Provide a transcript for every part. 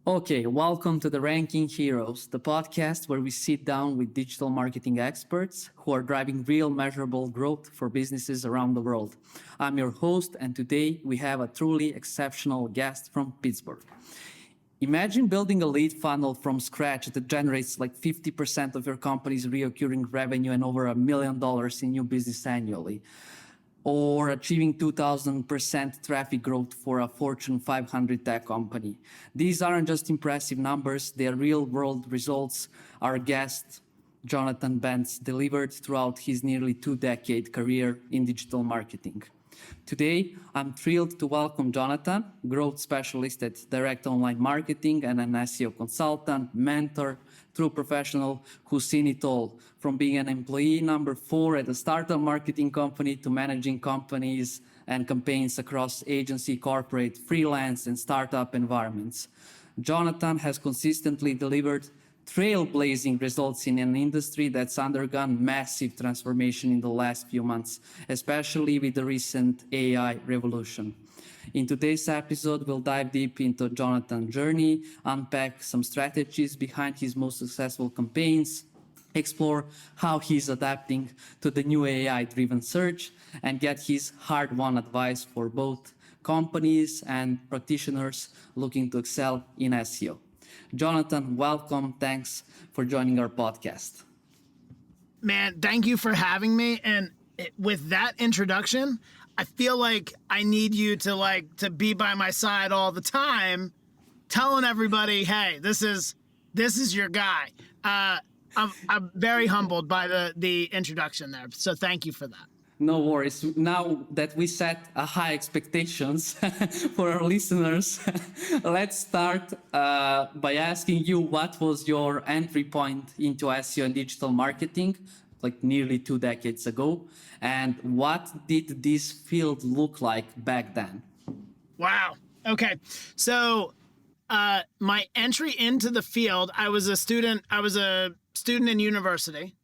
Okay, welcome to the Ranking Heroes, the podcast where we sit down with digital marketing experts who are driving real measurable growth for businesses around the world. I'm your host, and today we have a truly exceptional guest from Pittsburgh. Imagine building a lead funnel from scratch that generates like 50% of your company's recurring revenue and over $1 million in new business annually, or achieving 2000% traffic growth for a Fortune 500 tech company. These aren't just impressive numbers, they are real world results our guest, Jonathan Bentz, delivered throughout his nearly 2-decade career in digital marketing. Today, I'm thrilled to welcome Jonathan, growth specialist at Direct Online Marketing and an SEO consultant, mentor, true professional who's seen it all, from being an employee number 4 at a startup marketing company to managing companies and campaigns across agency, corporate, freelance, and startup environments. Jonathan has consistently delivered trailblazing results in an industry that's undergone massive transformation in the last few months, especially with the recent AI revolution. In today's episode, we'll dive deep into Jonathan's journey, unpack some strategies behind his most successful campaigns, explore how he's adapting to the new AI-driven search, and get his hard-won advice for both companies and practitioners looking to excel in SEO. Jonathan, welcome. Thanks for joining our podcast. Man, thank you for having me. And with that introduction, I feel like I need you to be by my side all the time, telling everybody, hey, this is your guy. I'm very humbled by the introduction there. So thank you for that. No worries. Now that we set high expectations for our listeners, let's start by asking you what was your entry point into SEO and digital marketing, like nearly 2 decades ago, and what did this field look like back then? Wow. Okay. So my entry into the field, I was a student in university.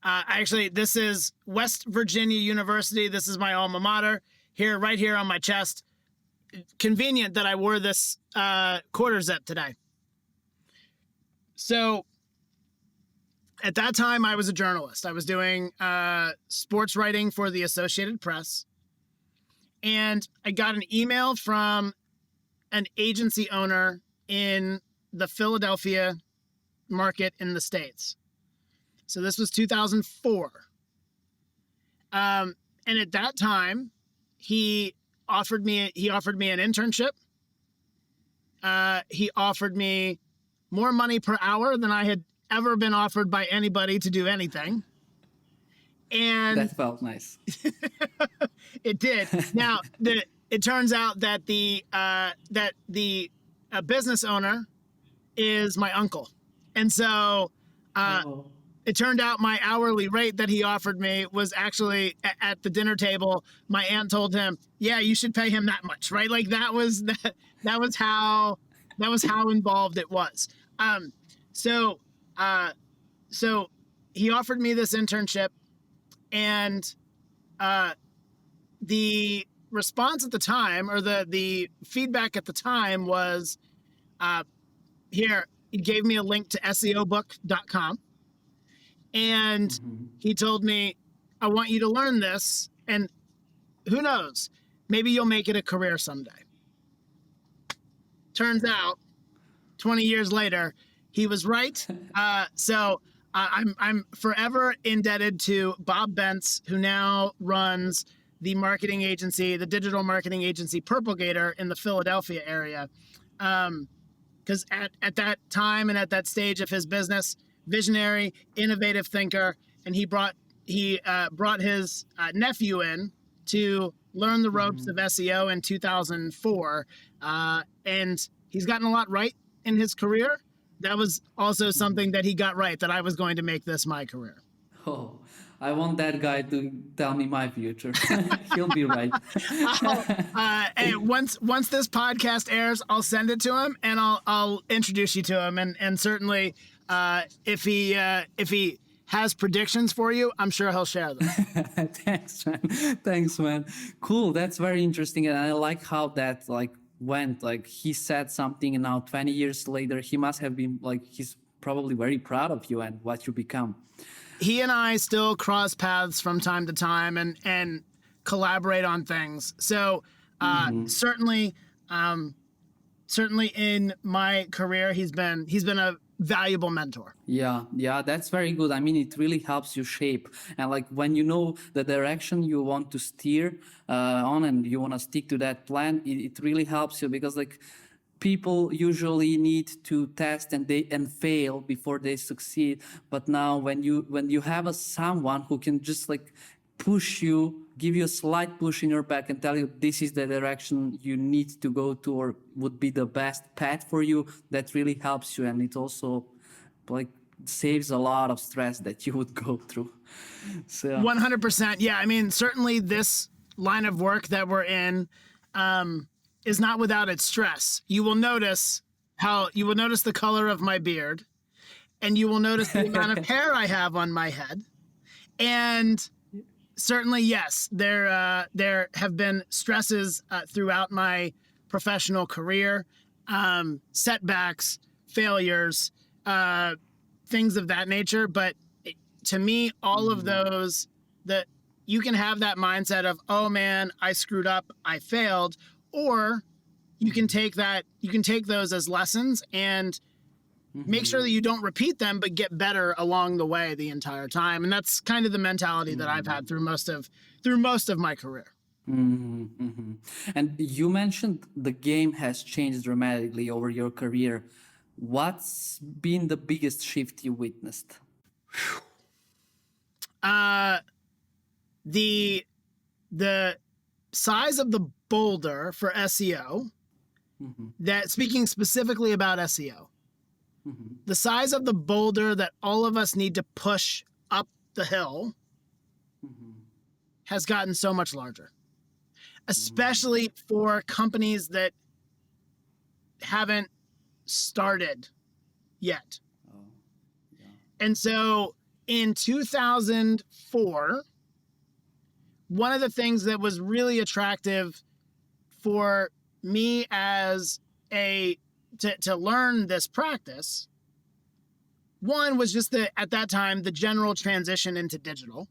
Actually, this is West Virginia University. This is my alma mater right here on my chest. Convenient that I wore this quarter zip today. So at that time, I was a journalist. I was doing sports writing for the Associated Press. And I got an email from an agency owner in the Philadelphia market in the States. So this was 2004. And at that time, he offered me an internship. He offered me more money per hour than I had ever been offered by anybody to do anything. And that felt nice. It did. Now, it turns out that the business owner is my uncle. And so it turned out my hourly rate that he offered me was actually at the dinner table. My aunt told him, "Yeah, you should pay him that much," right? Like that was how involved it was. So he offered me this internship, and the response at the time, or the feedback at the time, was here. He gave me a link to SEObook.com. And he told me, I want you to learn this, and who knows, maybe you'll make it a career someday. Turns out, 20 years later, he was right. So I'm forever indebted to Bob Bentz, who now runs the marketing agency, the digital marketing agency Purple Gator in the Philadelphia area. Because at that time and at that stage of his business, visionary, innovative thinker, and he brought his nephew in to learn the ropes of SEO in 2004, and he's gotten a lot right in his career. That was also something that he got right, that I was going to make this my career. Oh, I want that guy to tell me my future. He'll be right. And once this podcast airs, I'll send it to him, and I'll introduce you to him, and certainly if he has predictions for you, I'm sure he'll share them. Thanks, man. Cool. That's very interesting, and I like how that went. Like he said something, and now 20 years later, he must have been like, he's probably very proud of you and what you become. He and I still cross paths from time to time and collaborate on things. So certainly, certainly in my career, he's been a valuable mentor. Yeah, that's very good. I mean, it really helps you shape. And like when you know the direction you want to steer on and you want to stick to that plan, it really helps you because like people usually need to test and fail before they succeed. But now when you have someone who can just like push you, give you a slight push in your back and tell you this is the direction you need to go to or would be the best path for you, that really helps you. And it also like saves a lot of stress that you would go through. So 100%. Yeah. I mean, certainly this line of work that we're in is not without its stress. You will notice the color of my beard, and you will notice the amount of hair I have on my head. And certainly, yes, there have been stresses throughout my professional career, setbacks, failures, things of that nature. But to me, all of those, that you can have that mindset of, oh man, I screwed up, I failed, or you can take those as lessons and make sure that you don't repeat them, but get better along the way the entire time. And that's kind of the mentality that I've had through most of my career. And you mentioned the game has changed dramatically over your career. What's been the biggest shift you witnessed? The size of the boulder for SEO, that speaking specifically about SEO, the size of the boulder that all of us need to push up the hill has gotten so much larger, especially for companies that haven't started yet. And so in 2004, one of the things that was really attractive for me as to learn this practice, one was just at that time, the general transition into digital.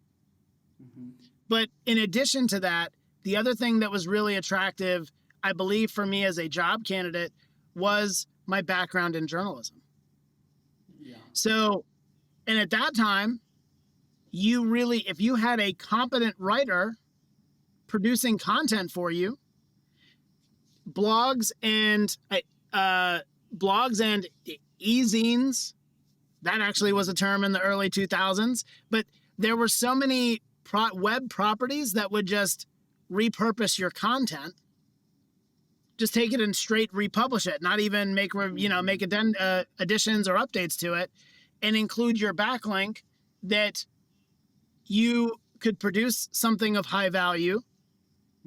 But in addition to that, the other thing that was really attractive, I believe, for me as a job candidate was my background in journalism. So, and at that time, if you had a competent writer producing content for you, blogs and e-zines, that actually was a term in the early 2000s, but there were so many web properties that would just repurpose your content, just take it and straight republish it, not even make additions or updates to it, and include your backlink, that you could produce something of high value,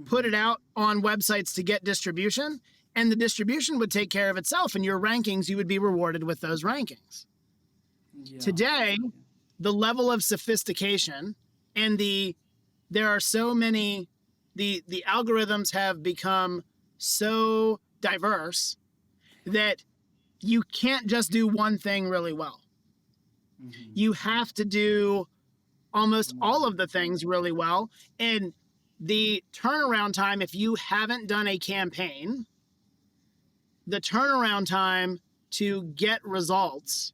put it out on websites to get distribution, and the distribution would take care of itself, and your rankings, you would be rewarded with those rankings. Today, the level of sophistication and there are so many, the algorithms have become so diverse that you can't just do one thing really well. You have to do almost all of the things really well. And the turnaround time, if you haven't done a campaign, the turnaround time to get results,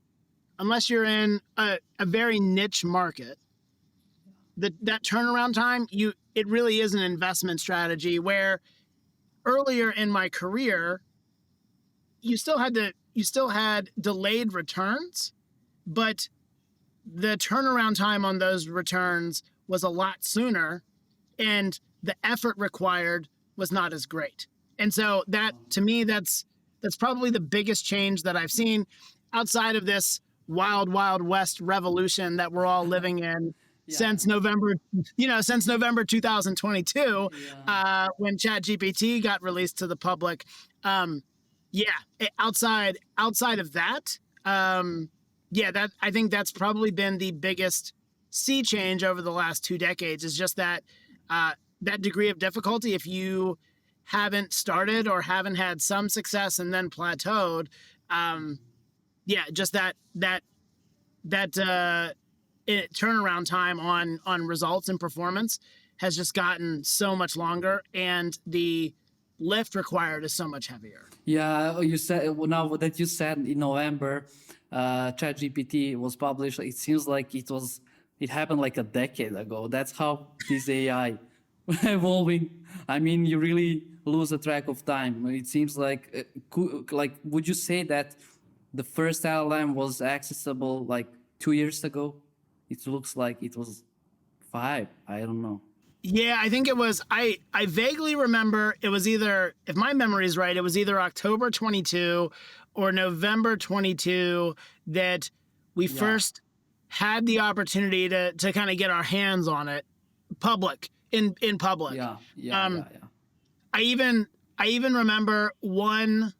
unless you're in a very niche market, that turnaround time, it really is an investment strategy, where earlier in my career, you still had delayed returns, but the turnaround time on those returns was a lot sooner, and the effort required was not as great. And so that, to me, that's probably the biggest change that I've seen outside of this wild, wild west revolution that we're all living in since November 2022, when ChatGPT got released to the public. Outside of that, that I think that's probably been the biggest sea change over the last 2 decades, is just that that degree of difficulty. If you haven't started or haven't had some success and then plateaued, just that turnaround time on results and performance has just gotten so much longer, and the lift required is so much heavier. Yeah, you said, well, now that you said in November, ChatGPT was published. It seems like it happened like a decade ago. That's how this AI evolving. I mean, you really lose a track of time. It seems like, would you say that the first LLM was accessible like 2 years ago? It looks like it was 5. I don't know. Yeah, I think it was, I vaguely remember it was either, if my memory is right, it was either October 22 or November 22 that we first had the opportunity to kind of get our hands on it in public. Yeah. I even remember one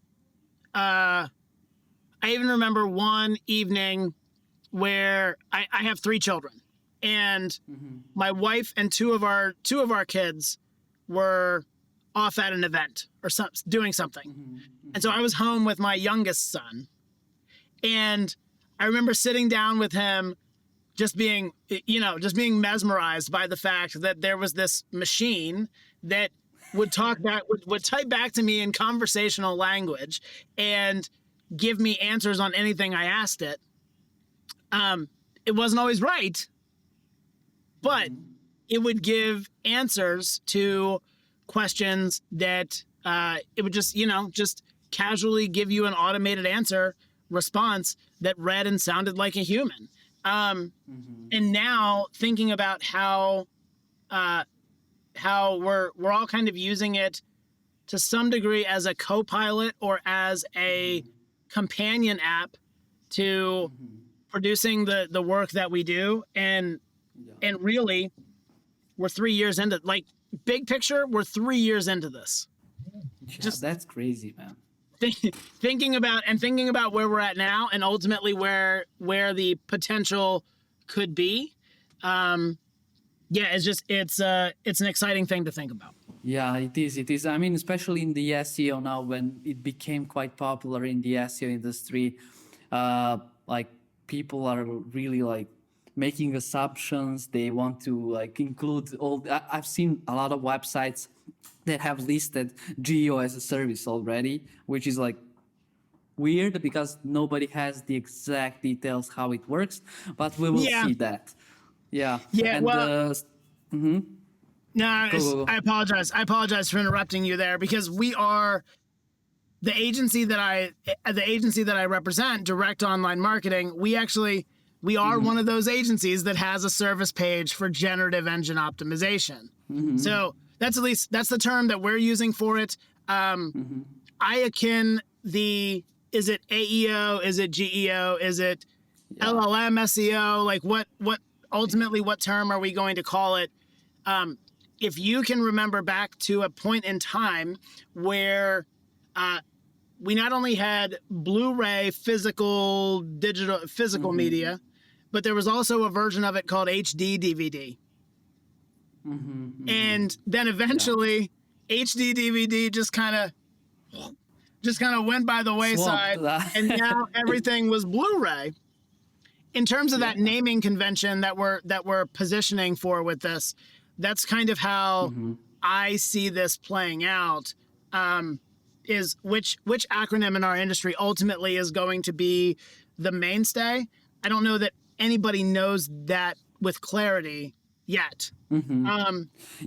evening where I have 3 children, and my wife and two of our kids were off at an event or doing something. And so I was home with my youngest son, and I remember sitting down with him just being mesmerized by the fact that there was this machine that would type back to me in conversational language and give me answers on anything I asked it. It wasn't always right, but it would give answers to questions that it would just casually give you an automated answer response that read and sounded like a human. And now thinking about how we're all kind of using it to some degree as a co-pilot or as a companion app to producing the work that we do, and really we're 3 years into, like, big picture, we're 3 years into this. That's crazy, man. Thinking about where we're at now, and ultimately where the potential could be. It's an exciting thing to think about. Yeah, it is. I mean, especially in the SEO now, when it became quite popular in the SEO industry, like, people are really like making assumptions. They want to like include all. I've seen a lot of websites that have listed geo as a service already, which is like weird because nobody has the exact details how it works, but we will see that. Yeah. And, well, no, Go. I apologize for interrupting you there, because we are the agency that I represent, Direct Online Marketing. We are one of those agencies that has a service page for generative engine optimization. So that's the term that we're using for it. I akin is it AEO? Is it GEO? Is it LLM SEO? Like, what term are we going to call it? If you can remember back to a point in time where we not only had Blu-ray physical media, but there was also a version of it called HD DVD. And then eventually HD DVD just kind of went by the wayside, and now everything was Blu-ray. In terms of that naming convention that we're positioning for with this, that's kind of how I see this playing out. Is which acronym in our industry ultimately is going to be the mainstay? I don't know that anybody knows that with clarity yet.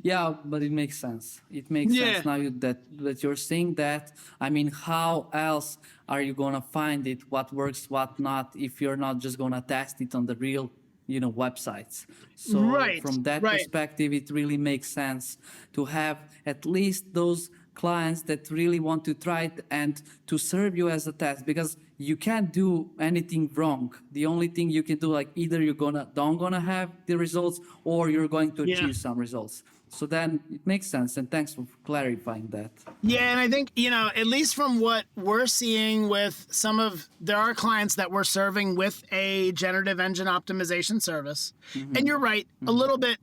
Yeah, but it makes sense. It makes sense now that you're saying that. I mean, how else are you gonna find it? What works, what not, if you're not just gonna test it on the real, websites? So from that perspective, it really makes sense to have at least those clients that really want to try it and to serve you as a test, because you can't do anything wrong. The only thing you can do, like, either you're don't gonna have the results, or you're going to achieve some results. So then it makes sense, and thanks for clarifying that. Yeah, and I think, at least from what we're seeing with there are clients that we're serving with a generative engine optimization service. And you're right, a little bit,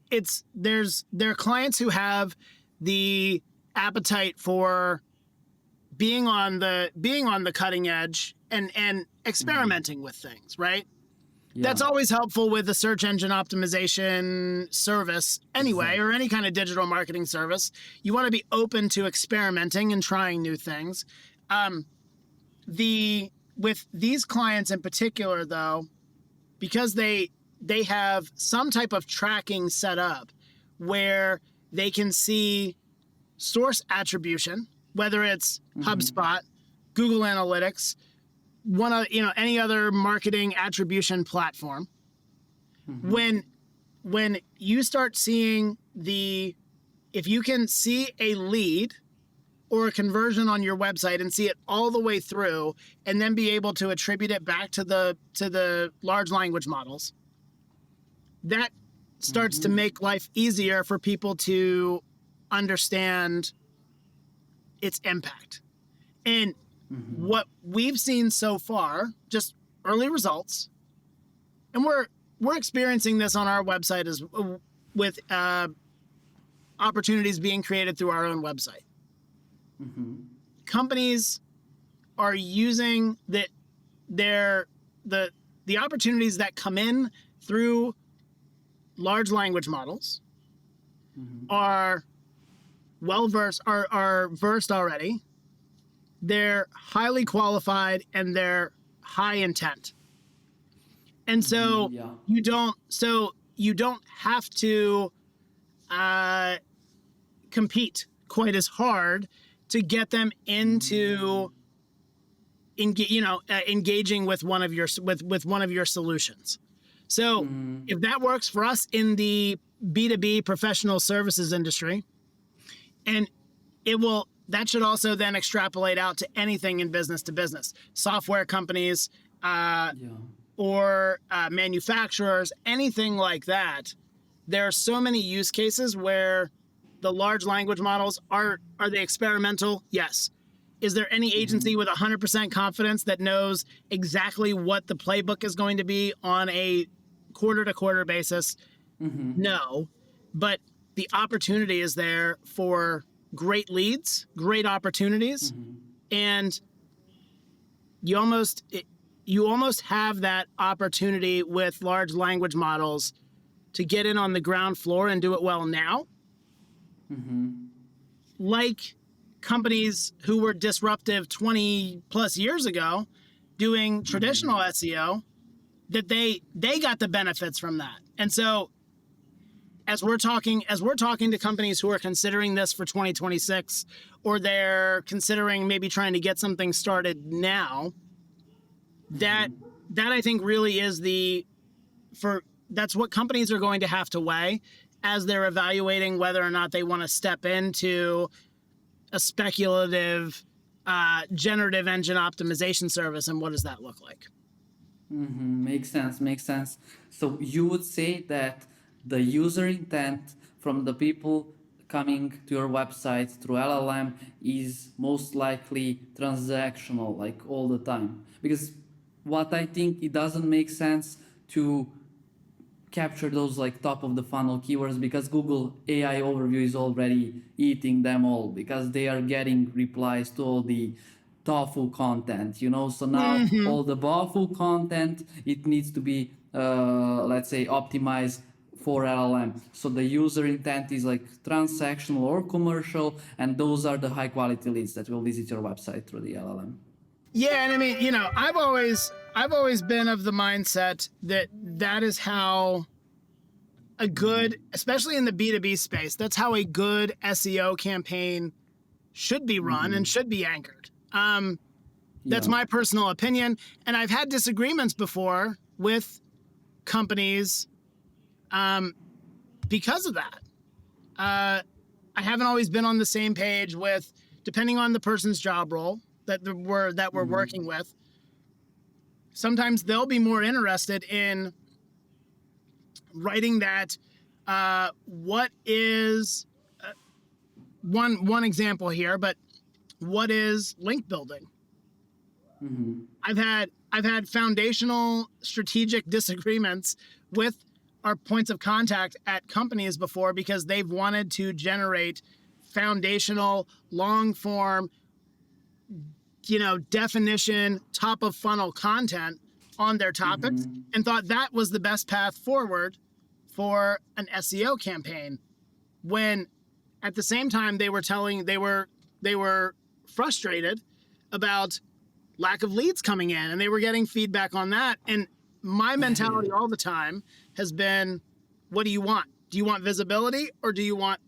there are clients who have the appetite for being on the cutting edge and experimenting with things, right? Yeah. That's always helpful with a search engine optimization service anyway, or any kind of digital marketing service. You want to be open to experimenting and trying new things. With these clients in particular, though, because they have some type of tracking set up where they can see source attribution, whether it's HubSpot, Google Analytics, any other marketing attribution platform. When you start seeing if you can see a lead or a conversion on your website and see it all the way through, and then be able to attribute it back to the large language models, that starts to make life easier for people to understand its impact. And what we've seen so far, just early results, and we're experiencing this on our website as with opportunities being created through our own website. Companies are using the opportunities that come in through large language models are versed already. They're highly qualified and they're high intent. And so you don't have to compete quite as hard to get them into engaging with one of your solutions. So if that works for us in the B2B professional services industry, and that should also then extrapolate out to anything in business to business, software companies, or manufacturers, anything like that. There are so many use cases where the large language models are they experimental? Yes. Is there any agency with 100% confidence that knows exactly what the playbook is going to be on a quarter-to-quarter basis? No. But the opportunity is there for great leads, great opportunities, and you almost have that opportunity with large language models to get in on the ground floor and do it well now. Like companies who were disruptive 20 plus years ago doing traditional SEO, that they got the benefits from that. And so as we're talking to companies who are considering this for 2026, or they're considering maybe trying to get something started now, that I think really is that's what companies are going to have to weigh as they're evaluating whether or not they want to step into a speculative generative engine optimization service, and what does that look like? Makes sense. So you would say that the user intent from the people coming to your website through LLM is most likely transactional, like all the time. Because what I think, it doesn't make sense to capture those like top of the funnel keywords, because Google AI overview is already eating them all, because they are getting replies to all the tofu content, so now all the bofu content, it needs to be let's say optimized for LLM. So the user intent is like transactional or commercial, and those are the high quality leads that will visit your website through the LLM. Yeah, and I mean, I've always been of the mindset that is how a good, especially in the B2B space, that's how a good SEO campaign should be run and should be anchored. That's my personal opinion, and I've had disagreements before with companies because of that. I haven't always been on the same page with, depending on the person's job role that we're working with. Sometimes they'll be more interested in writing that. What is one example here? But what is link building? I've had foundational strategic disagreements with our points of contact at companies before, because they've wanted to generate foundational, long form, definition, top of funnel content on their topics, and thought that was the best path forward for an SEO campaign. When at the same time they were frustrated about lack of leads coming in, and they were getting feedback on that. And my mentality all the time has been, what do you want? Do you want visibility or do you want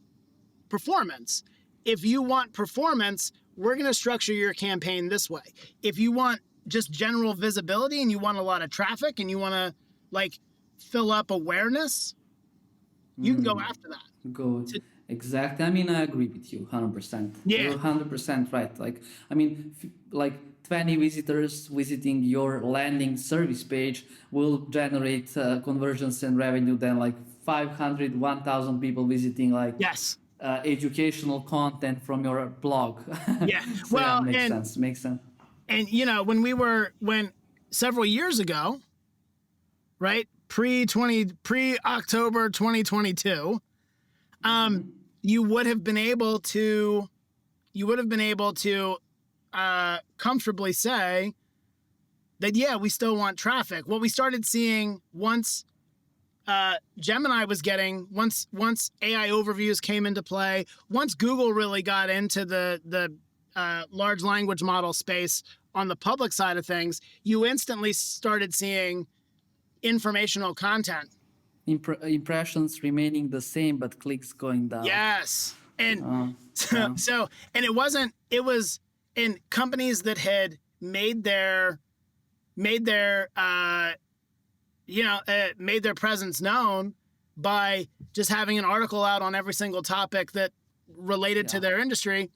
performance? If you want performance, we're going to structure your campaign this way. If you want just general visibility and you want a lot of traffic and you want to like fill up awareness, you can go after that. Go. Exactly. I mean, I agree with you 100%. Yeah. You're 100% right. Like, I mean, like 20 visitors visiting your landing service page will generate conversions and revenue than like 500, 1,000 people visiting like Yes. Educational content from your blog. Yeah. So, Well, makes sense. Makes sense. And when several years ago, right, pre-October 2022, you would have been able to comfortably say that, yeah, we still want traffic. What we started seeing once Gemini was once AI overviews came into play, once Google really got into the large language model space on the public side of things, you instantly started seeing informational content. Impressions remaining the same, but clicks going down. Yes. And it was in companies that had made their presence known by just having an article out on every single topic that related to their industry.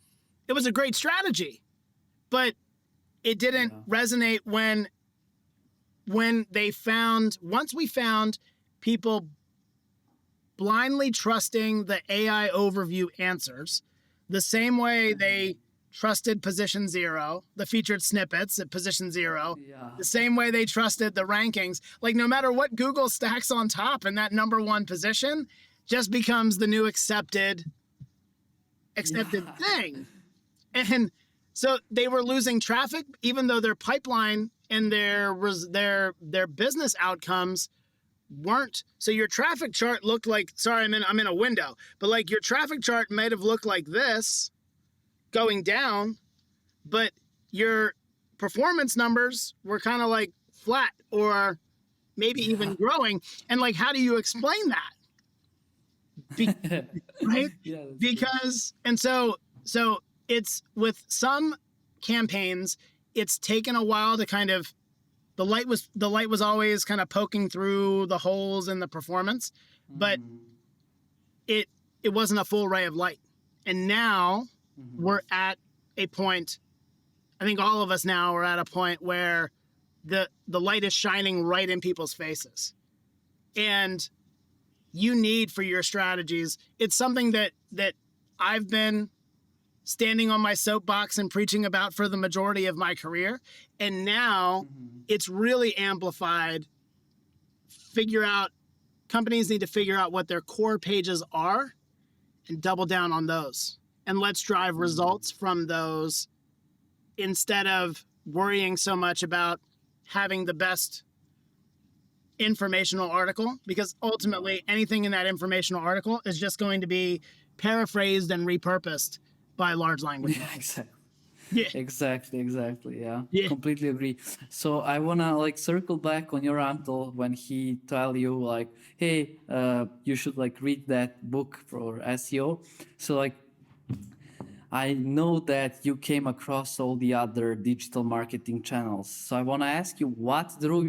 It was a great strategy, but it didn't resonate when once we found people blindly trusting the AI overview answers the same way they trusted position 0, the featured snippets at position 0, the same way they trusted the rankings. Like, no matter what Google stacks on top, and that number 1 position just becomes the new accepted thing. And so they were losing traffic, even though their pipeline and their business outcomes weren't. So your traffic chart looked like, sorry, I'm in a window, but like your traffic chart might have looked like this going down, but your performance numbers were kind of like flat or maybe even growing. And like, how do you explain that? Right? Yeah, because, and so it's with some campaigns, it's taken a while to kind of, the light was always kind of poking through the holes in the performance, but it wasn't a full ray of light. And now we're at a point, I think all of us now are at a point where the light is shining right in people's faces. And you need for your strategies, it's something that I've been standing on my soapbox and preaching about for the majority of my career. And now it's really amplified. Companies need to figure out what their core pages are and double down on those. And let's drive results from those instead of worrying so much about having the best informational article, because ultimately anything in that informational article is just going to be paraphrased and repurposed by large language models. Exactly. Yeah. Completely agree. So I wanna like circle back on your uncle when he tell you like, hey, you should like read that book for SEO. So like, I know that you came across all the other digital marketing channels. So I want to ask you, what drove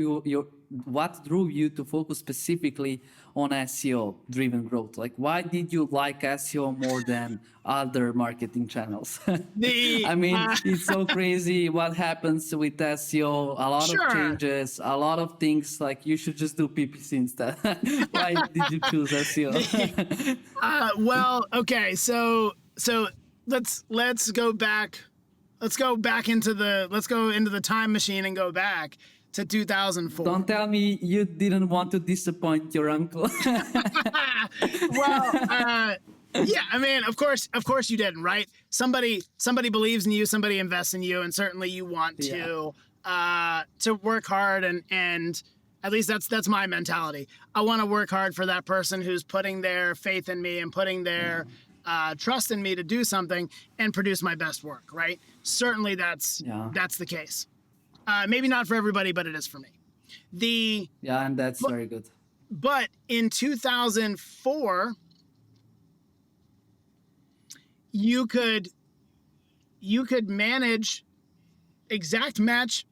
you to focus specifically on SEO driven growth? Like, why did you like SEO more than other marketing channels? I mean, it's so crazy what happens with SEO. A lot of changes, a lot of things. Like, you should just do PPC instead. Why did you choose SEO? Well, okay, so let's go into the time machine and go back to 2004. Don't tell me you didn't want to disappoint your uncle. Well, Yeah, I mean, of course you didn't, right? Somebody believes in you, somebody invests in you, and certainly you want to work hard and at least that's my mentality. I want to work hard for that person who's putting their faith in me and putting their trust in me to do something and produce my best work, right? Certainly Yeah. that's the case. Maybe not for everybody, but it is for me. The Yeah, and that's but, very good. but in 2004, you could manage exact match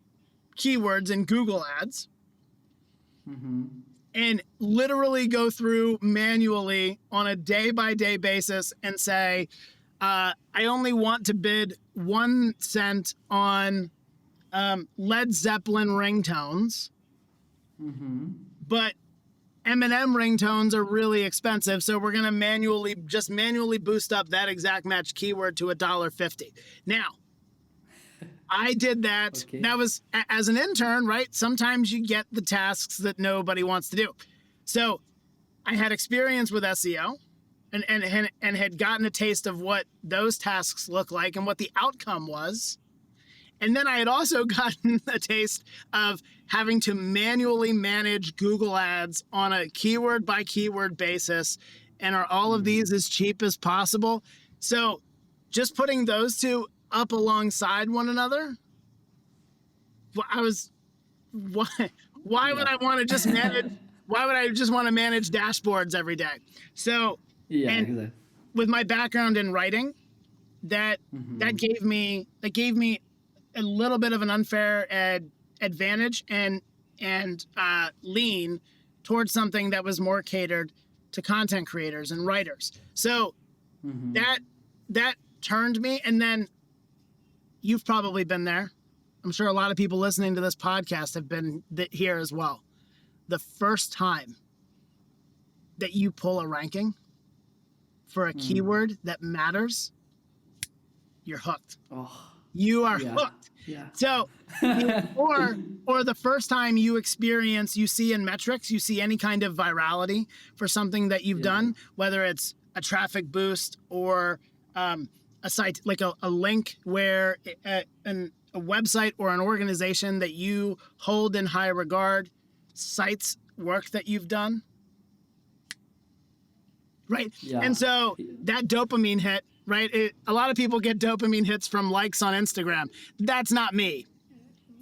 keywords in Google Ads and literally go through manually on a day by day basis and say, I only want to bid 1 cent on Led Zeppelin ringtones, but M&M ringtones are really expensive, so we're gonna manually boost up that exact match keyword to $1.50. Now, I did that. Okay. That was as an intern, right? Sometimes you get the tasks that nobody wants to do. So I had experience with SEO and had gotten a taste of what those tasks look like and what the outcome was. And then I had also gotten a taste of having to manually manage Google Ads on a keyword by keyword basis. And are all of these as cheap as possible? So just putting those two up alongside one another, I was, why would I want to just manage? Why would I just want to manage dashboards every day? So, Yeah, and exactly. with my background in writing, that gave me a little bit of an unfair advantage and lean towards something that was more catered to content creators and writers. So that turned me. And then you've probably been there. I'm sure a lot of people listening to this podcast have been here as well. The first time that you pull a ranking for a keyword that matters, you're hooked. Oh, You are yeah. hooked. Yeah. So, or the first time you see in metrics, you see any kind of virality for something that you've done, whether it's a traffic boost or a site like a link where a website or an organization that you hold in high regard cites work that you've done. Right. Yeah. And so that dopamine hit, right? A lot of people get dopamine hits from likes on Instagram. That's not me.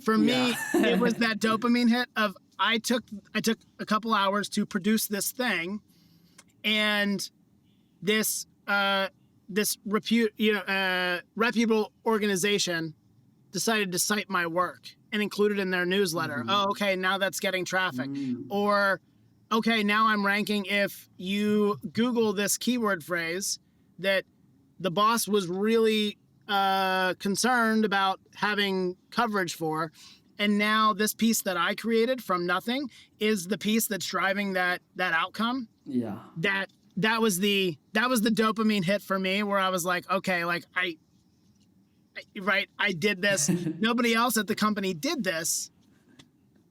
For me, it was that dopamine hit of I took a couple hours to produce this thing, and this reputable organization decided to cite my work and include it in their newsletter. Oh, okay, now that's getting traffic. Or okay, now I'm ranking if you Google this keyword phrase that the boss was really concerned about having coverage for. And now this piece that I created from nothing is the piece that's driving that outcome. Yeah. That was the dopamine hit for me, where I was like, okay, like I did this. Nobody else at the company did this.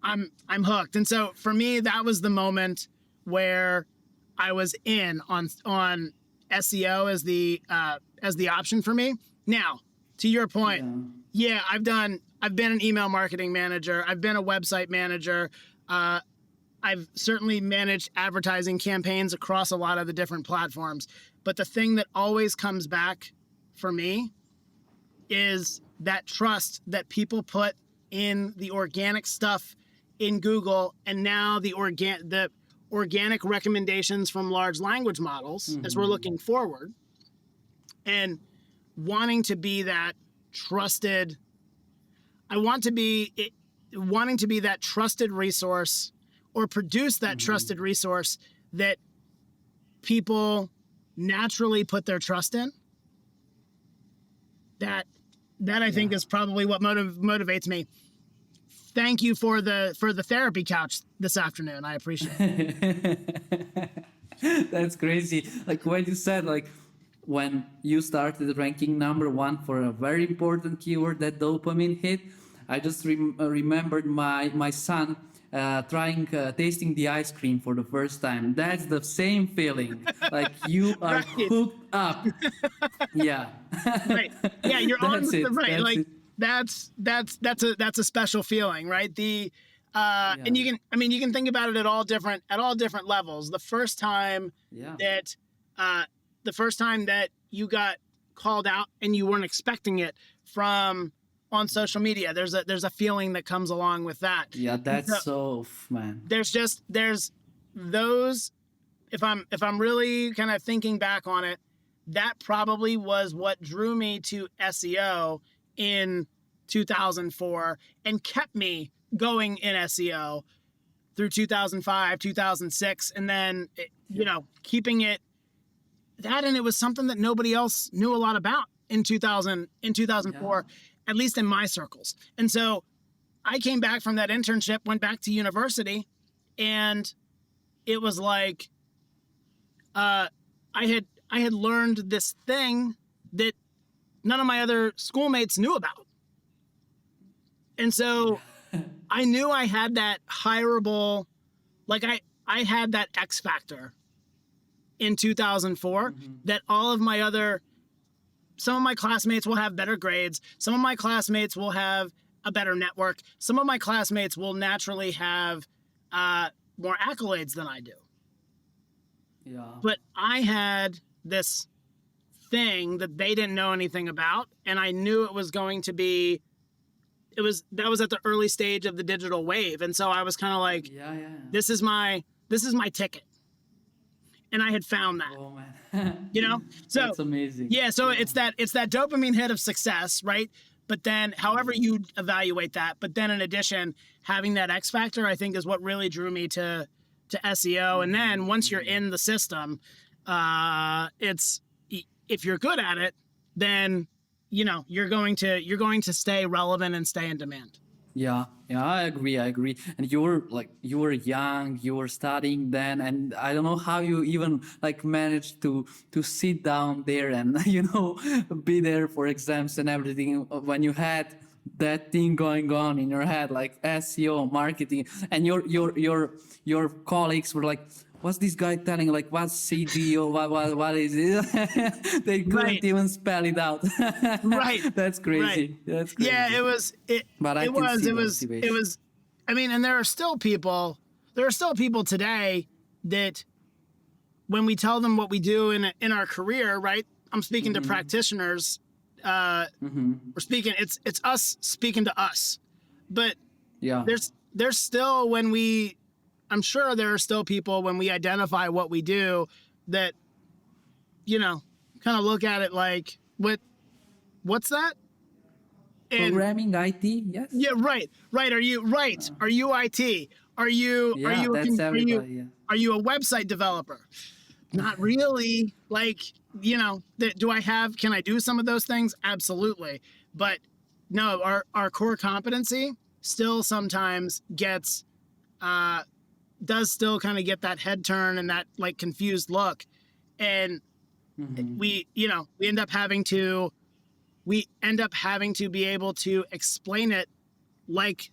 I'm hooked. And so for me, that was the moment where I was in on SEO as the option for me. Now, to your point, yeah, I've been an email marketing manager. I've been a website manager. I've certainly managed advertising campaigns across a lot of the different platforms. But the thing that always comes back for me is that trust that people put in the organic stuff in Google, and now the organic recommendations from large language models as we're looking forward, and wanting to be that trusted. I want to be wanting to be that trusted resource, or produce that trusted resource that people naturally put their trust in. That I think is probably what motivates me. Thank you for the therapy couch this afternoon. I appreciate it. That's crazy. Like what you said, like when you started ranking number one for a very important keyword, that dopamine hit, I just remembered my son trying tasting the ice cream for the first time. That's the same feeling. Like you are Right. hooked up. Yeah. Right. Yeah, you're on That's with the it. right. That's Like it. that's a special feeling, right? And Yeah. you can think about it at all different levels. Yeah. That uh the first time that you got called out and you weren't expecting it from on social media, there's a feeling that comes along with that. Yeah. And That's so so man. there's those, if I'm really kind of thinking back on it, that probably was what drew me to SEO in 2004 and kept me going in SEO through 2005, 2006, and then keeping it that, and it was something that nobody else knew a lot about in Yeah. 2004, at least in my circles. And so I came back from that internship, went back to university, and it was like uh, I had learned this thing that none of my other schoolmates knew about. And so I knew I had that hireable, like I had that X factor in 2004 that all of my other, some of my classmates will have better grades. Some of my classmates will have a better network. Some of my classmates will naturally have more accolades than I do. Yeah. But I had this thing that they didn't know anything about, and I knew it was going to be that was at the early stage of the digital wave, and so I was kind of like, Yeah. Yeah. this is my ticket, and I had found that. Oh man. So That's amazing. yeah, so Yeah. it's that dopamine hit of success, right? But then however you evaluate that, but then in addition, having that X factor, I think, is what really drew me to SEO. And then once you're in the system, it's, if you're good at it, then you're going to stay relevant and stay in demand. Yeah, yeah, I agree. And you were young, you were studying then, and I don't know how you even like managed to sit down there and be there for exams and everything when you had that thing going on in your head, like SEO marketing, and your colleagues were like, what's this guy telling? Like, what's CGO? What is it? They couldn't Right. even spell it out. Right. That's crazy. Right. That's crazy. Yeah, But I it can was see it the was it motivation. was I mean, and there are still people today that when we tell them what we do in our career, right? I'm speaking to practitioners. We're speaking. It's us speaking to us, but Yeah. there's still I'm sure there are still people when we identify what we do that kind of look at it like, what's that? And Programming IT, yes. yeah, right. Are you right? Are you IT? Yeah, that's everybody. Yeah. Are you a website developer? Not really. Like, can I do some of those things? Absolutely. But no, our core competency still sometimes does still kind of get that head turn and that like confused look. And we end up having to be able to explain it like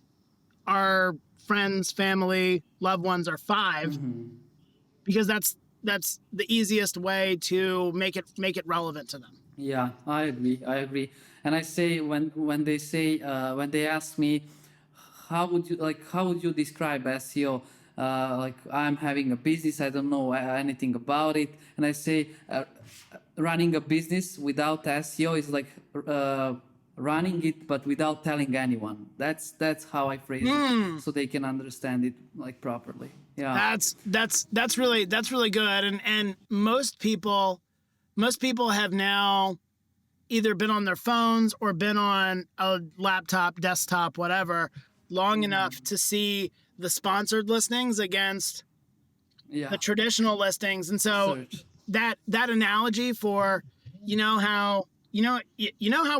our friends, family, loved ones are 5, because that's the easiest way to make it relevant to them. Yeah, I agree. I agree. And I say when they say when they ask me how would you describe SEO? Like I'm having a business, I don't know anything about it, and I say running a business without SEO is like running it but without telling anyone. That's how I phrase it, so they can understand it like properly. Yeah. That's really good. And most people have now either been on their phones or been on a laptop, desktop, whatever, long enough to see the sponsored listings against the traditional listings. And so Search. that analogy for how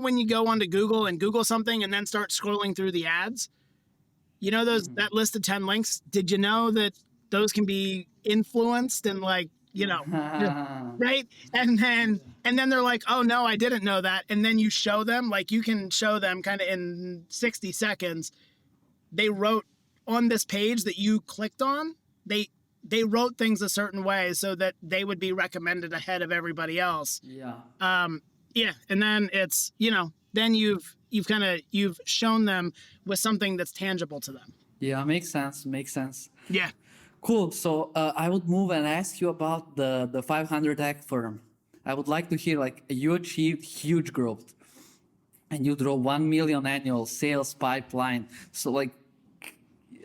when you go onto Google and Google something and then start scrolling through the ads, that list of 10 links, did you know that those can be influenced and like you know, right? And then they're like, oh no, I didn't know that. And then you show them, like you can show them kind of in 60 seconds, they wrote on this page that you clicked on, they wrote things a certain way so that they would be recommended ahead of everybody else. Yeah. Yeah. And then it's, then you've shown them with something that's tangible to them. Yeah, makes sense. Makes sense. Yeah. Cool. So I would move and ask you about the 500 Act firm. I would like to hear, like, you achieved huge growth and you draw 1 million annual sales pipeline. So, like,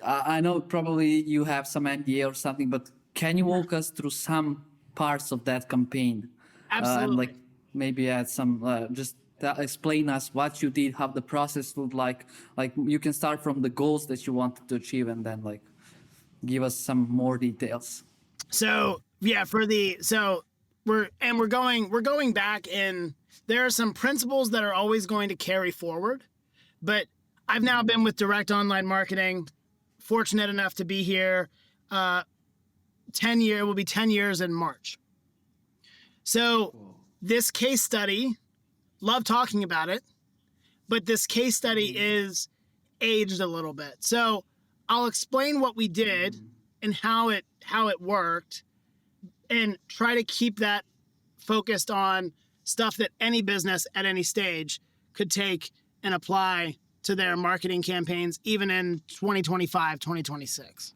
I know probably you have some NDA or something, but can you walk us through some parts of that campaign? Absolutely. And like maybe add some, explain us what you did, how the process looked like. Like you can start from the goals that you wanted to achieve and then like give us some more details. So yeah, we're going back in. There are some principles that are always going to carry forward, but I've now been with direct online marketing, fortunate enough to be here. 10 year will be 10 years in March. So this case study, love talking about it, but this case study is aged a little bit. So I'll explain what we did and how it worked, and try to keep that focused on stuff that any business at any stage could take and apply to their marketing campaigns, even in 2025, 2026.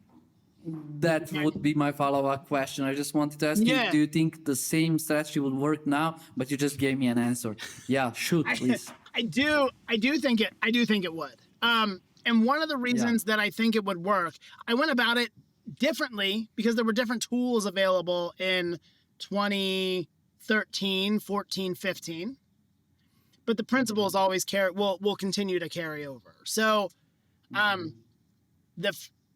That would be my follow-up question. I just wanted to ask you, do you think the same strategy would work now? But you just gave me an answer. Yeah, shoot, please. I do think it would. And one of the reasons that I think it would work, I went about it differently because there were different tools available in 2013, 14, 15. But the principles always will continue to carry over. So,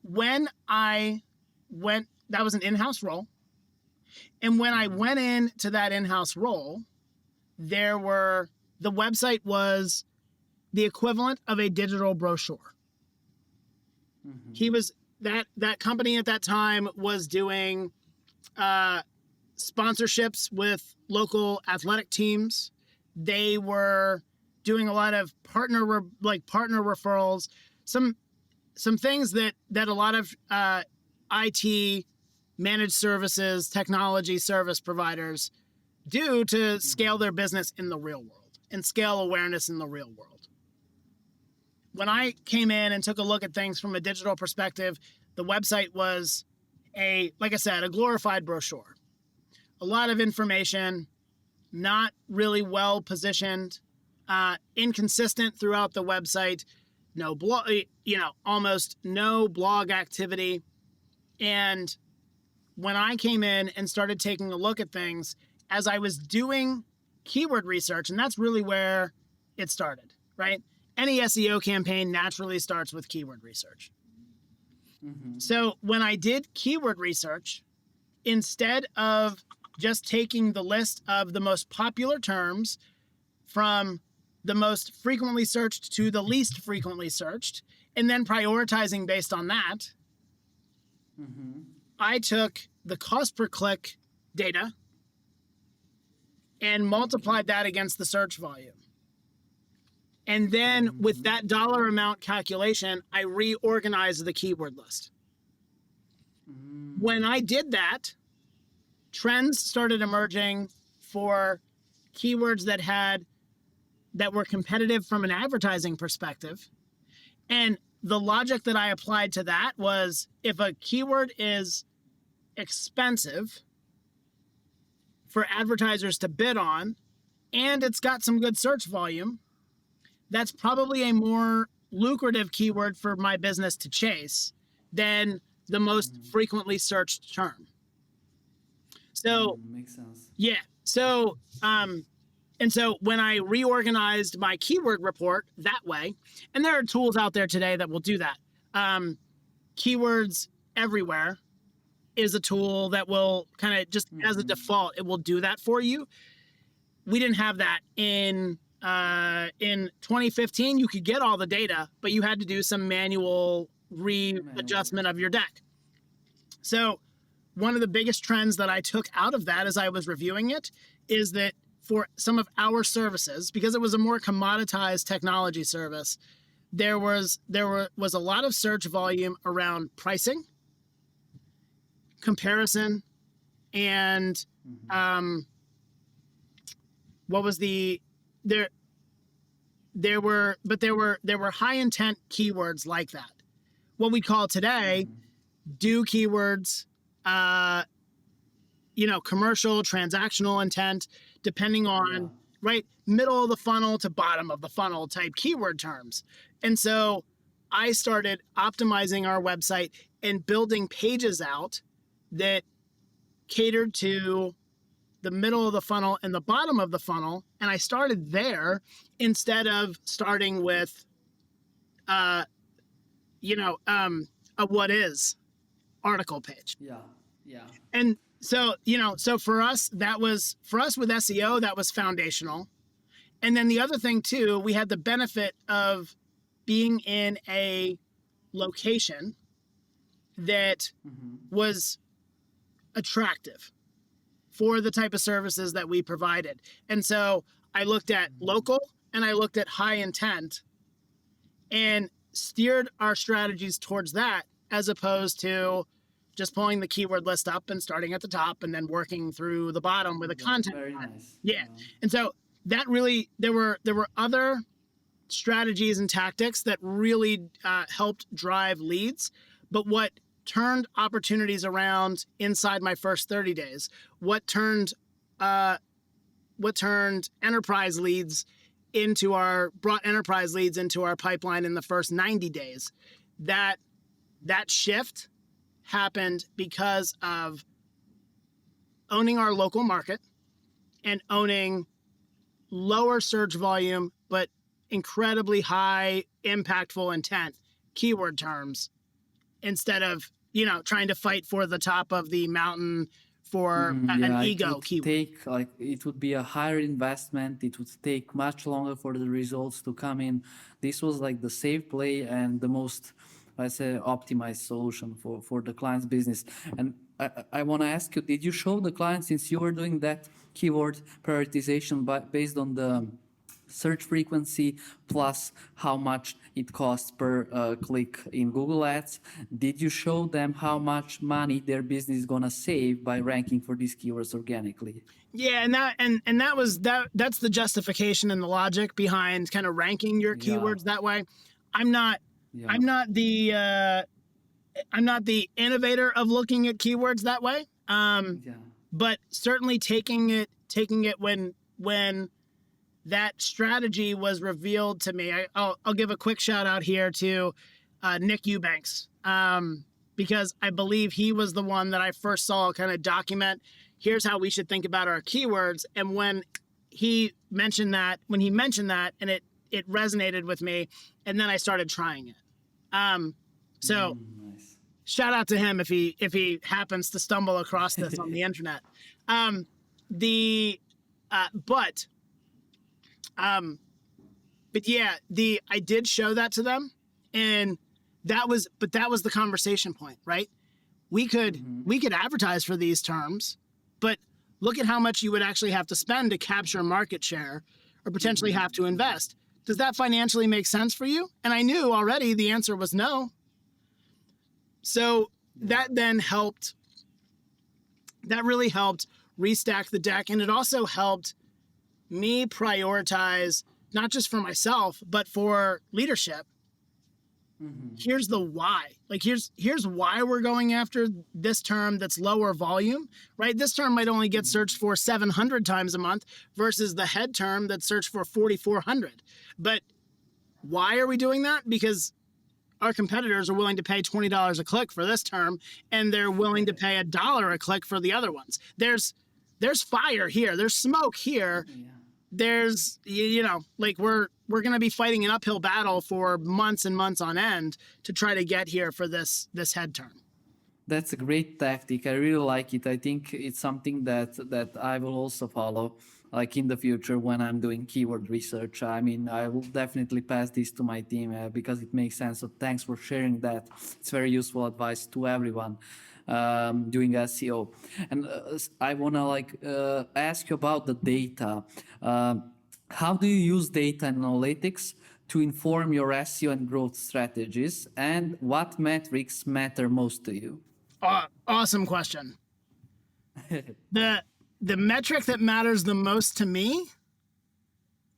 when I went, that was an in-house role. And when I went into that in-house role, the website was the equivalent of a digital brochure. That company at that time was doing sponsorships with local athletic teams. They were doing a lot of partner referrals, some things that a lot of IT managed services, technology service providers do to scale their business in the real world and scale awareness in the real world. When I came in and took a look at things from a digital perspective, the website was like I said, a glorified brochure. A lot of information, not really well positioned, inconsistent throughout the website, no blog, almost no blog activity. And when I came in and started taking a look at things, as I was doing keyword research, and that's really where it started, right? Any SEO campaign naturally starts with keyword research. So when I did keyword research, instead of just taking the list of the most popular terms from the most frequently searched to the least frequently searched, and then prioritizing based on that, I took the cost per click data and multiplied that against the search volume. And then with that dollar amount calculation, I reorganized the keyword list. When I did that, trends started emerging for keywords that were competitive from an advertising perspective. And the logic that I applied to that was, if a keyword is expensive for advertisers to bid on, and it's got some good search volume, that's probably a more lucrative keyword for my business to chase than the most frequently searched term. So makes sense. Yeah. So and so when I reorganized my keyword report that way, and there are tools out there today that will do that. Keywords Everywhere is a tool that will kind of just as a default, it will do that for you. We didn't have that in 2015. You could get all the data, but you had to do some manual readjustment of your deck. So one of the biggest trends that I took out of that as I was reviewing it is that for some of our services, because it was a more commoditized technology service, was a lot of search volume around pricing, comparison, and what was the there there were high intent keywords like that. What we call today do keywords, commercial, transactional intent, depending on, right, middle of the funnel to bottom of the funnel type keyword terms. And so I started optimizing our website and building pages out that catered to the middle of the funnel and the bottom of the funnel. And I started there instead of starting with, a what is article page. Yeah. And so, so for us with SEO, that was foundational. And then the other thing too, we had the benefit of being in a location that was attractive for the type of services that we provided. And so I looked at local and I looked at high intent and steered our strategies towards that, as opposed to just pulling the keyword list up and starting at the top and then working through the bottom with a content. Very nice. Yeah. And so that really, there were other strategies and tactics that really helped drive leads. But what turned opportunities around inside my first 30 days, what turned enterprise leads brought enterprise leads into our pipeline in the first 90 days, that shift happened because of owning our local market and owning lower search volume, but incredibly high impactful intent keyword terms, instead of, trying to fight for the top of the mountain for an ego keyword. It would be a higher investment. It would take much longer for the results to come in. This was like the safe play and the most, let's say, optimized solution for the client's business. And I want to ask you, did you show the client, since you were doing that keyword prioritization based on the search frequency plus how much it costs per click in Google Ads, did you show them how much money their business is gonna save by ranking for these keywords organically? Yeah, and that's the justification and the logic behind kind of ranking your keywords that way. I'm not the innovator of looking at keywords that way. But certainly taking it when that strategy was revealed to me. I'll give a quick shout out here to Nick Eubanks, because I believe he was the one that I first saw kind of document, here's how we should think about our keywords. And when he mentioned that, and it resonated with me, and then I started trying it. So Nice. shout out to him if he happens to stumble across this on the internet. But yeah, I did show that to them, and that was the conversation point, right? We could advertise for these terms, but look at how much you would actually have to spend to capture market share or potentially have to invest. Does that financially make sense for you? And I knew already the answer was no. So that then really helped restack the deck. And it also helped me prioritize, not just for myself, but for leadership. Here's the why. Like, here's why we're going after this term that's lower volume, right? This term might only get searched for 700 times a month versus the head term that's searched for 4,400. But why are we doing that? Because our competitors are willing to pay $20 a click for this term, and they're willing to pay $1 a click for the other ones. There's fire here. There's smoke here. There's, like we're going to be fighting an uphill battle for months and months on end to try to get here for this head term. That's a great tactic. I really like it. I think it's something that I will also follow, like in the future when I'm doing keyword research. I mean, I will definitely pass this to my team because it makes sense. So thanks for sharing that. It's very useful advice to everyone. doing SEO. And I want to ask you about the data. How do you use data analytics to inform your SEO and growth strategies, and what metrics matter most to you? Awesome question. The metric that matters the most to me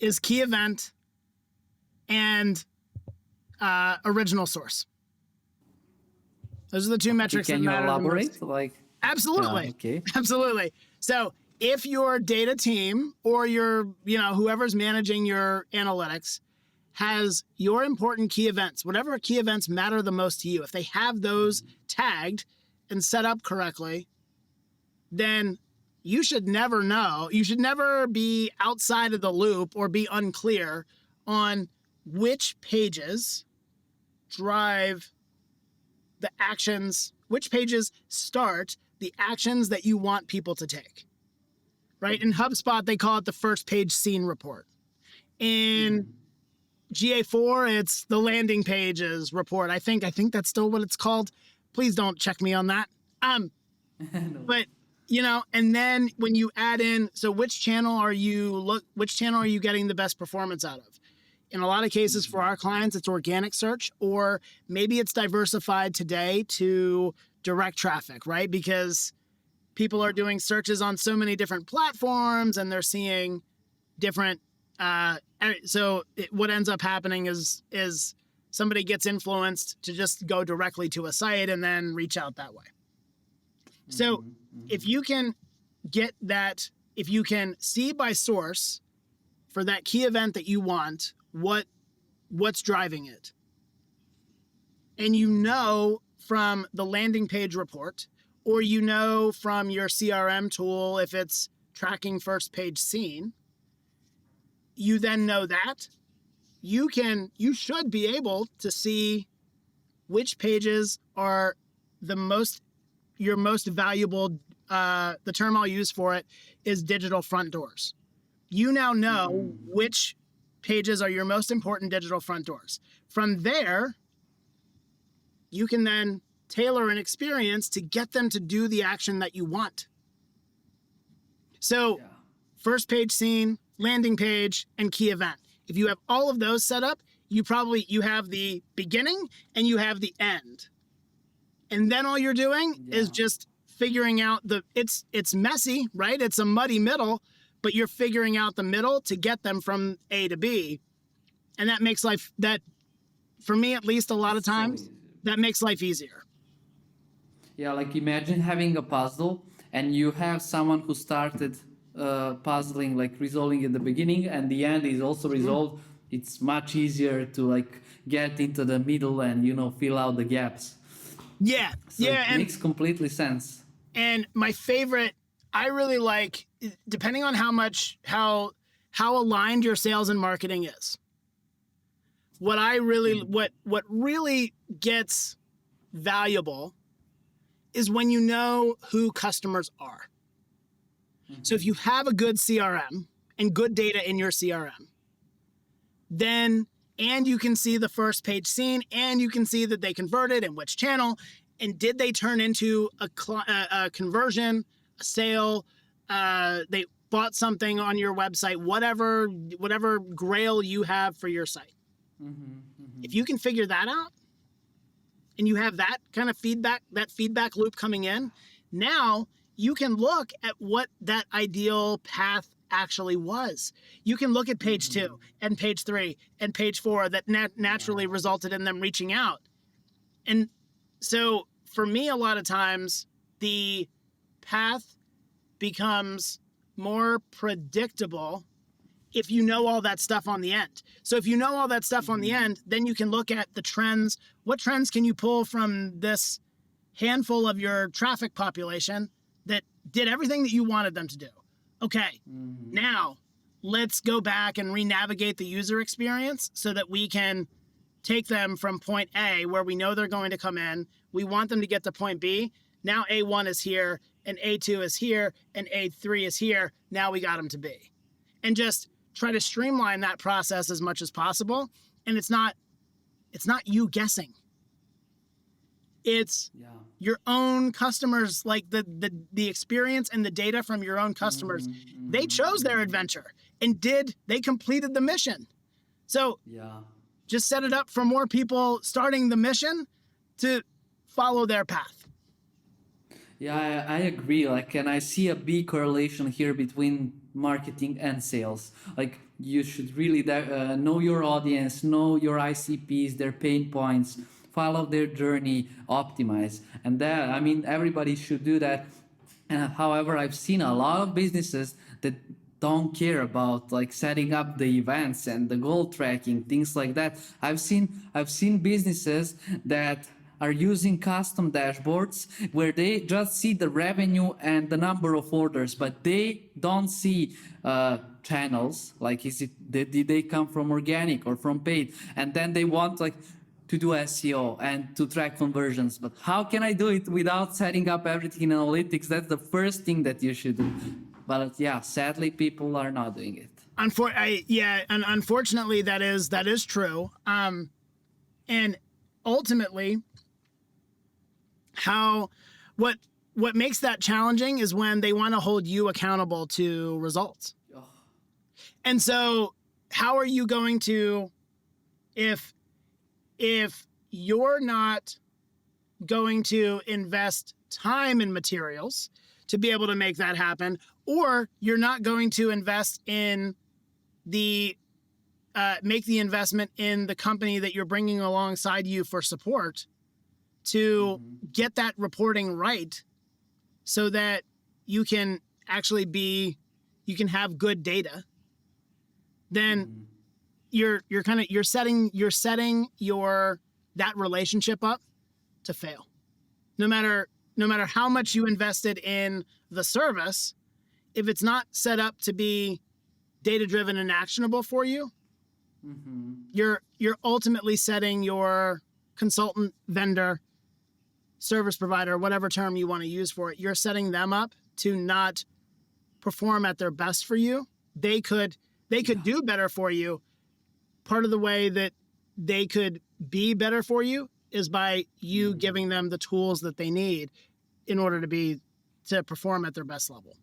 is key event and original source. Those are the two metrics that matter the most. Can you elaborate? Absolutely. Okay. Absolutely. So if your data team or your, whoever's managing your analytics has your important key events, whatever key events matter the most to you, if they have those tagged and set up correctly, then you should never know. You should never be outside of the loop or be unclear on which pages drive the actions, which pages start the actions that you want people to take, right? In HubSpot, they call it the first page scene report. In GA4, it's the landing pages report. I think that's still what it's called. Please don't check me on that. No. But and then when you add in, so which channel are you getting the best performance out of? In a lot of cases for our clients, it's organic search, or maybe it's diversified today to direct traffic, right? Because people are doing searches on so many different platforms and they're seeing different. What ends up happening is somebody gets influenced to just go directly to a site and then reach out that way. So if you can get that, if you can see by source for that key event that you want, what's driving it, and from the landing page report, or from your CRM tool if it's tracking first page scene, you then know that you should be able to see which pages are your most valuable. The term I'll use for it is digital front doors. You now know which pages are your most important digital front doors. From there, you can then tailor an experience to get them to do the action that you want. So first page scene, landing page, and key event. If you have all of those set up, you have the beginning and you have the end. And then all you're doing is just figuring out it's messy, right? It's a muddy middle, but you're figuring out the middle to get them from A to B. And that makes life, for me at least, a lot of times, that makes life easier. Yeah, imagine having a puzzle and you have someone who started puzzling, resolving at the beginning, and the end is also resolved. It's much easier to get into the middle and fill out the gaps. Yeah, so it makes completely sense. And my favorite, I really like, depending on how aligned your sales and marketing is. What really gets valuable is when you know who customers are. So if you have a good CRM and good data in your CRM, and you can see the first page scene, and you can see that they converted and which channel, and did they turn into a conversion, a sale, they bought something on your website, whatever grail you have for your site. If you can figure that out, and you have that kind of feedback loop coming in, now you can look at what that ideal path actually was. You can look at page 2 and page 3 and page 4 that naturally resulted in them reaching out. And so for me, a lot of times the path becomes more predictable if you know all that stuff on the end. So if you know all that stuff on the end, then you can look at the trends. What trends can you pull from this handful of your traffic population that did everything that you wanted them to do? Okay, now let's go back and re-navigate the user experience so that we can take them from point A, where we know they're going to come in. We want them to get to point B. Now A1 is here, and A2 is here, and A3 is here. Now we got them to B. And just try to streamline that process as much as possible. And it's not you guessing. It's your own customers, like the experience and the data from your own customers. They chose their adventure and they completed the mission. So Yeah. just set it up for more people starting the mission to follow their path. Yeah, I agree. Like, and I see a big correlation here between marketing and sales. Like, you should really know your audience, know your ICPs, their pain points, follow their journey, optimize. And that, I mean, everybody should do that. However, I've seen a lot of businesses that don't care about like setting up the events and the goal tracking, things like that. I've seen businesses that are using custom dashboards where they just see the revenue and the number of orders, but they don't see channels. Like, did they come from organic or from paid? And then they want like to do SEO and to track conversions. But how can I do it without setting up everything in analytics? That's the first thing that you should do. But yeah, sadly, people are not doing it. And unfortunately, that is true. And ultimately, what makes that challenging is when they want to hold you accountable to results. Oh. And so, how are you going to, if you're not going to invest time and materials to be able to make that happen, or you're not going to invest in make the investment in the company that you're bringing alongside you for support to get that reporting right, so that you can actually you can have good data, then you're setting that relationship up to fail. No matter how much you invested in the service, if it's not set up to be data driven and actionable for you, you're ultimately setting your consultant, vendor, service provider, whatever term you want to use for it, you're setting them up to not perform at their best for you. They could do better for you. Part of the way that they could be better for you is by you giving them the tools that they need in order to perform at their best level.